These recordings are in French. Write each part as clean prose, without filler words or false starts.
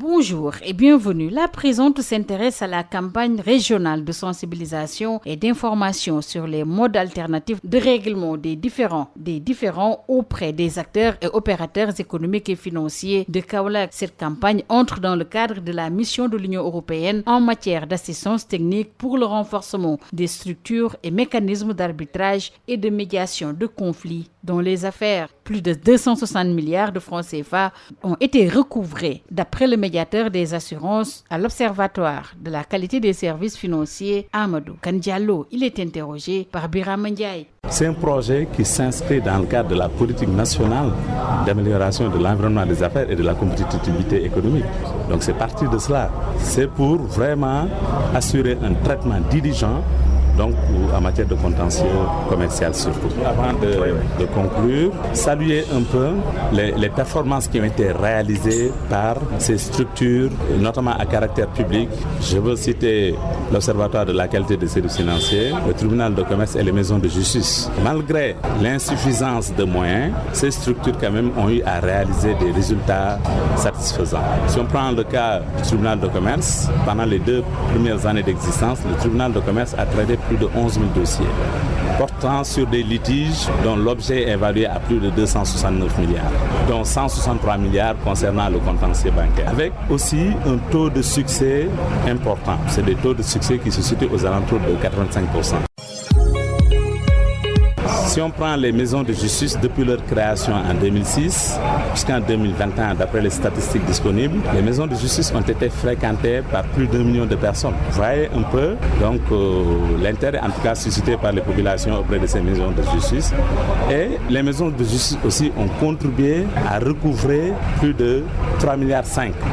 Bonjour et bienvenue. La présente s'intéresse à la campagne régionale de sensibilisation et d'information sur les modes alternatifs de règlement des différends auprès des acteurs et opérateurs économiques et financiers de Kaolack. Cette campagne entre dans le cadre de la mission de l'Union européenne en matière d'assistance technique pour le renforcement des structures et mécanismes d'arbitrage et de médiation de conflits dans les affaires. Plus de 260 milliards de francs CFA ont été recouvrés d'après le médiateur des assurances à l'Observatoire de la qualité des services financiers, Amadou Kandialo. Il est interrogé par Birama Ndiaye. C'est un projet qui s'inscrit dans le cadre de la politique nationale d'amélioration de l'environnement des affaires et de la compétitivité économique. Donc c'est parti de cela. C'est pour vraiment assurer un traitement diligent, donc en matière de contentieux commercial surtout. Avant de conclure, saluer un peu les performances qui ont été réalisées par ces structures, notamment à caractère public. Je veux citer l'Observatoire de la qualité des services financiers, le tribunal de commerce et les maisons de justice. Malgré l'insuffisance de moyens, ces structures quand même ont eu à réaliser des résultats satisfaisants. Si on prend le cas du tribunal de commerce, pendant les 2 premières années d'existence, le tribunal de commerce a traité plus de 11 000 dossiers portant sur des litiges dont l'objet est évalué à plus de 269 milliards, dont 163 milliards concernant le contentieux bancaire, avec aussi un taux de succès important. C'est des taux de succès qui se situent aux alentours de 85%. Si on prend les maisons de justice depuis leur création en 2006 jusqu'en 2021, d'après les statistiques disponibles, les maisons de justice ont été fréquentées par plus d'1 million de personnes. Vous voyez un peu donc l'intérêt en tout cas suscité par les populations auprès de ces maisons de justice. Et les maisons de justice aussi ont contribué à recouvrer plus de 3,5 milliards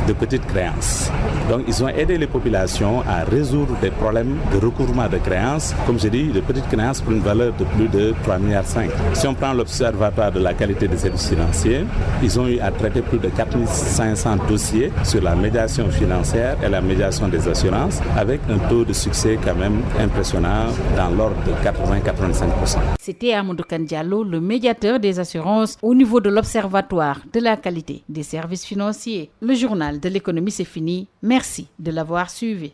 de petites créances. Donc ils ont aidé les populations à résoudre des problèmes de recouvrement de créances, comme je dis, de petites créances pour une valeur de plus de 3,5 milliards. Si on prend l'Observatoire de la qualité des services financiers, ils ont eu à traiter plus de 4500 dossiers sur la médiation financière et la médiation des assurances, avec un taux de succès quand même impressionnant dans l'ordre de 80-85%. C'était Amadou Kandialo, le médiateur des assurances au niveau de l'Observatoire de la qualité des services financiers. Le journal de l'économie, c'est fini. Merci de l'avoir suivi.